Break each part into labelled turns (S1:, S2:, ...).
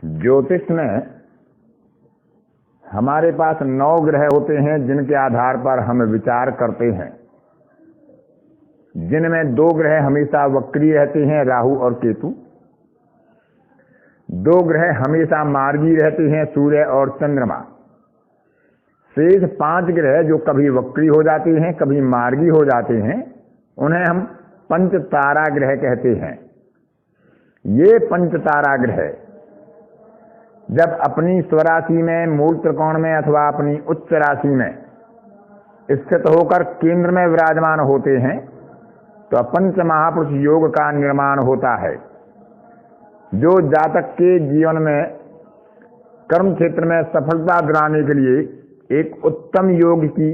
S1: ज्योतिष में हमारे पास 9 ग्रह होते हैं जिनके आधार पर हम विचार करते हैं, जिनमें 2 ग्रह हमेशा वक्री रहते हैं, राहु और केतु। 2 ग्रह हमेशा मार्गी रहते हैं, सूर्य और चंद्रमा। शेष 5 ग्रह जो कभी वक्री हो जाते हैं, कभी मार्गी हो जाते हैं, उन्हें हम पंच तारा ग्रह कहते हैं। ये पंच तारा ग्रह जब अपनी स्वराशि में, मूल त्रिकोण में अथवा अपनी उच्च राशि में स्थित होकर केंद्र में विराजमान होते हैं तो पंच महापुरुष योग का निर्माण होता है, जो जातक के जीवन में कर्म क्षेत्र में सफलता दिलाने के लिए एक उत्तम योग की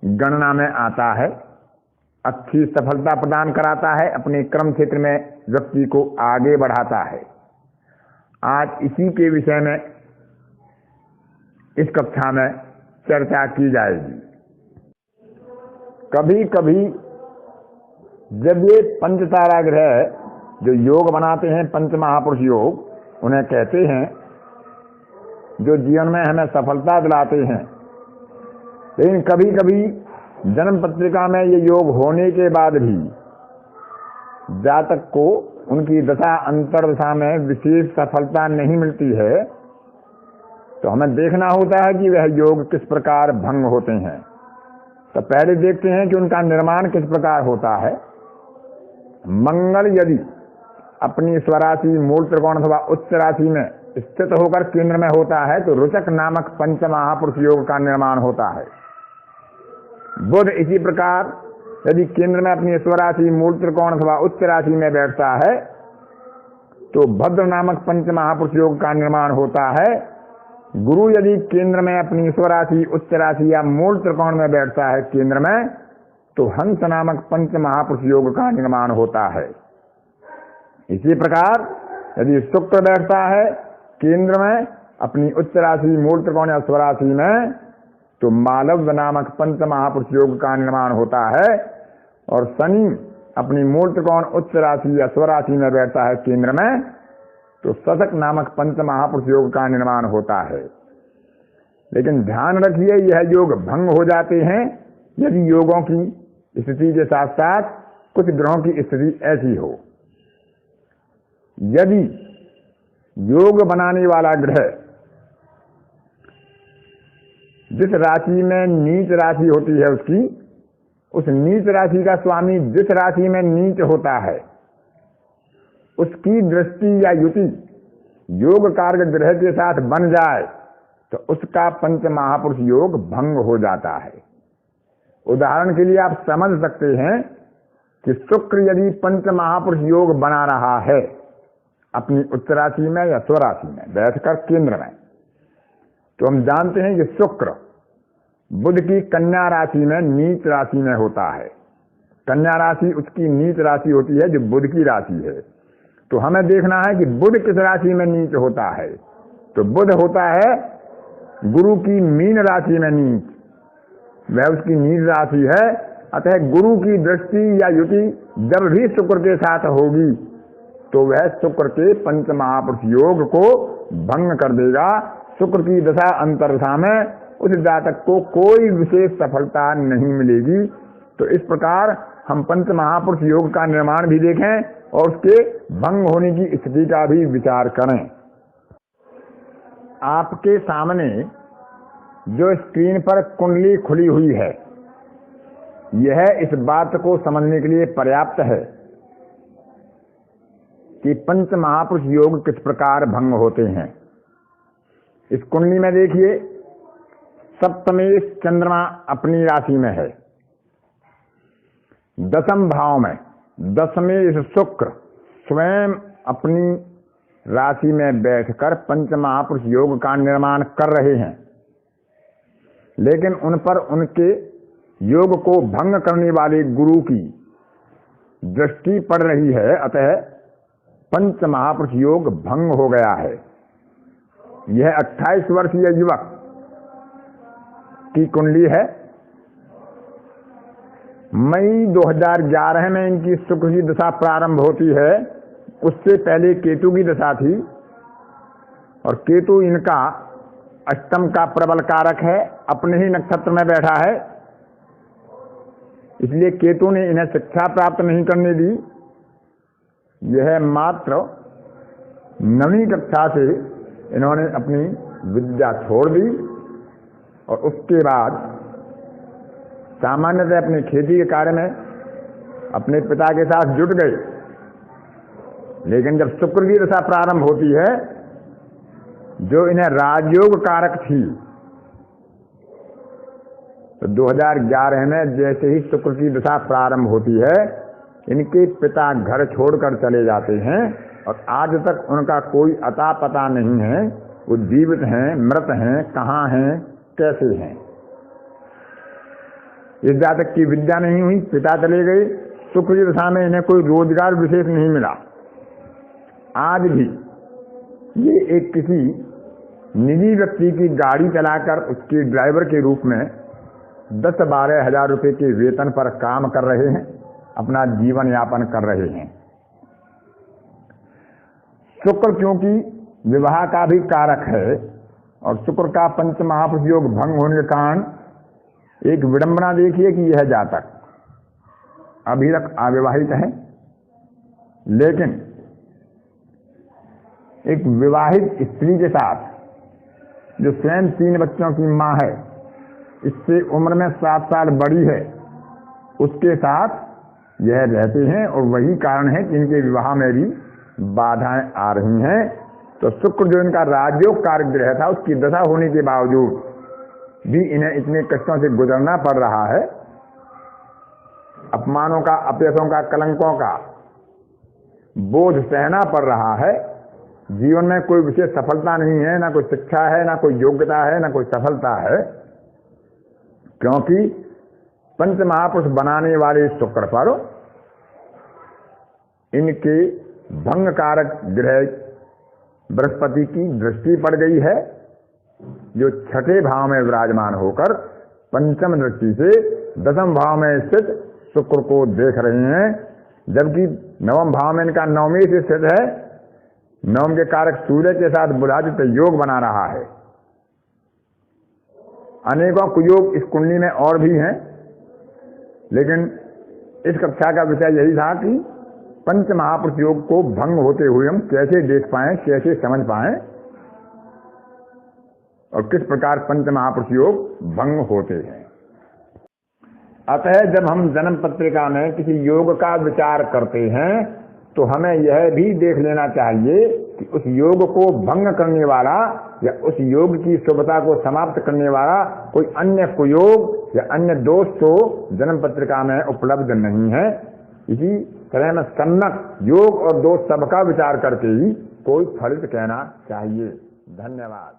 S1: गणना में आता है, अच्छी सफलता प्रदान कराता है, अपने कर्म क्षेत्र में व्यक्ति को आगे बढ़ाता है। आज इसी के विषय में इस कक्षा में चर्चा की जाएगी। कभी कभी जब ये पंच तारा ग्रह जो योग बनाते हैं, पंच महापुरुष योग, उन्हें कहते हैं, जो जीवन में हमें सफलता दिलाते हैं, लेकिन कभी कभी जन्म पत्रिका में ये योग होने के बाद भी जातक को उनकी दशा अंतर दशा में विशेष सफलता नहीं मिलती है, तो हमें देखना होता है कि वह योग किस प्रकार भंग होते हैं। तो पहले देखते हैं कि उनका निर्माण किस प्रकार होता है। मंगल यदि अपनी स्वराशि, मूल त्रिकोण अथवा उच्च राशि में स्थित होकर केंद्र में होता है तो रुचक नामक पंच महापुरुष योग का निर्माण होता है। बुध इसी प्रकार यदि केंद्र में अपनी स्वराशि, मूल त्रिकोण अथवा उच्च राशि में बैठता है तो भद्र नामक पंच महापुरुष योग का निर्माण होता है। गुरु यदि केंद्र में अपनी स्वराशि, उच्च राशि या मूल त्रिकोण में बैठता है केंद्र में, तो हंस नामक पंच महापुरुष योग का निर्माण होता है। इसी प्रकार यदि शुक्र बैठता है केंद्र में अपनी उच्च राशि, मूल त्रिकोण या स्वराशि में, तो मालव नामक पंच महापुरुष योग का निर्माण होता है। और शनि अपनी मूल त्रिकोण, उच्च राशि या स्वराशि में बैठता है केंद्र में, तो शतक नामक पंच महापुरुष योग का निर्माण होता है। लेकिन ध्यान रखिए, यह योग भंग हो जाते हैं यदि योगों की स्थिति के साथ साथ कुछ ग्रहों की स्थिति ऐसी हो। यदि योग बनाने वाला ग्रह जिस राशि में नीच राशि होती है उसकी, उस नीच राशि का स्वामी जिस राशि में नीच होता है, उसकी दृष्टि या युति योग कारक ग्रह के साथ बन जाए तो उसका पंच महापुरुष योग भंग हो जाता है। उदाहरण के लिए आप समझ सकते हैं कि शुक्र यदि पंच महापुरुष योग बना रहा है अपनी उच्च राशि में या स्वराशि में बैठकर केंद्र में, तो हम जानते हैं कि शुक्र बुध की कन्या राशि में नीच राशि में होता है। कन्या राशि उसकी नीच राशि होती है जो बुध की राशि है। तो हमें देखना है कि बुध किस राशि में नीच होता है। तो बुध होता है गुरु की मीन राशि में नीच, वह उसकी नीच राशि है। अतः गुरु की दृष्टि या युति जब भी शुक्र के साथ होगी तो वह शुक्र के पंच महापुरुष योग को भंग कर देगा। शुक्र की दशा अंतरदशा में उस जातक को कोई विशेष सफलता नहीं मिलेगी। तो इस प्रकार हम पंच महापुरुष योग का निर्माण भी देखें और उसके भंग होने की स्थिति का भी विचार करें। आपके सामने जो स्क्रीन पर कुंडली खुली हुई है, यह इस बात को समझने के लिए पर्याप्त है कि पंच महापुरुष योग किस प्रकार भंग होते हैं। इस कुंडली में देखिए, सप्तमेश चंद्रमा अपनी राशि में है, दशम भाव में दशमेश शुक्र स्वयं अपनी राशि में बैठकर पंच महापुरुष योग का निर्माण कर रहे हैं, लेकिन उन पर उनके योग को भंग करने वाले गुरु की दृष्टि पड़ रही है। अतः पंच महापुरुष योग भंग हो गया है। यह 28 वर्षीय युवक की कुंडली है। मई 2011 में इनकी शुक्र की दशा प्रारंभ होती है। उससे पहले केतु की दशा थी। और केतु इनका अष्टम का प्रबल कारक है, अपने ही नक्षत्र में बैठा है, इसलिए केतु ने इन्हें शिक्षा प्राप्त नहीं करने दी। यह मात्र 9वीं कक्षा से इन्होंने अपनी विद्या छोड़ दी और उसके बाद सामान्यतः अपनी खेती के कार्य में अपने पिता के साथ जुट गए। लेकिन जब शुक्र की दशा प्रारंभ होती है, जो इन्हें राजयोग कारक थी, तो 2011 में जैसे ही शुक्र की दशा प्रारंभ होती है, इनके पिता घर छोड़कर चले जाते हैं और आज तक उनका कोई अता पता नहीं है, वो जीवित हैं, मृत हैं, कहाँ हैं, कैसे हैं। इस जातक की विद्या नहीं हुई, पिता चले गए, शुक्र की दशा में इन्हें कोई रोजगार विशेष नहीं मिला। आज भी ये एक किसी निजी व्यक्ति की गाड़ी चलाकर उसके ड्राइवर के रूप में 10-12 हजार रुपए के वेतन पर काम कर रहे हैं, अपना जीवन यापन कर रहे हैं। शुक्र क्योंकि विवाह का भी कारक है और शुक्र का पंच महापुरुष योग भंग होने के कारण एक विडंबना देखिए कि यह जातक अभी तक अविवाहित है, लेकिन एक विवाहित स्त्री के साथ जो स्वयं 3 बच्चों की मां है, इससे उम्र में 7 साल बड़ी है, उसके साथ यह रहते हैं और वही कारण है कि इनके विवाह में भी बाधाएं आ रही हैं। तो शुक्र जो इनका राजयोग कारक ग्रह था, उसकी दशा होने के बावजूद भी इन्हें इतने कष्टों से गुजरना पड़ रहा है, अपमानों का, अपयशों का, कलंकों का बोझ सहना पड़ रहा है। जीवन में कोई विशेष सफलता नहीं है, ना कोई शिक्षा है, ना कोई योग्यता है, ना कोई सफलता है, क्योंकि पंच महापुरुष बनाने वाले शुक्र पर इनके भंग कारक ग्रह बृहस्पति की दृष्टि पड़ गई है, जो 6ठे भाव में विराजमान होकर पंचम दृष्टि से 10वें भाव में स्थित शुक्र को देख रहे हैं, जबकि 9वें भाव में इनका 9वें से स्थित है। 9वें के कारक सूर्य के साथ बुधादित्य योग बना रहा है। अनेकों कुयोग इस कुंडली में और भी हैं, लेकिन इस कक्षा का विषय यही था कि पंच महापुरुष योग को भंग होते हुए हम कैसे देख पाएं, कैसे समझ पाएं और किस प्रकार पंच महापुरुष योग भंग होते हैं। अतः जब हम जन्म पत्रिका में किसी योग का विचार करते हैं, तो हमें यह भी देख लेना चाहिए कि उस योग को भंग करने वाला या उस योग की शुभता को समाप्त करने वाला कोई अन्य कुयोग या अन्य दोष तो जन्म पत्रिका में उपलब्ध नहीं है। इसी तरह में सम्यक योग और दोष सबका विचार करके ही कोई फलित कहना चाहिए। धन्यवाद।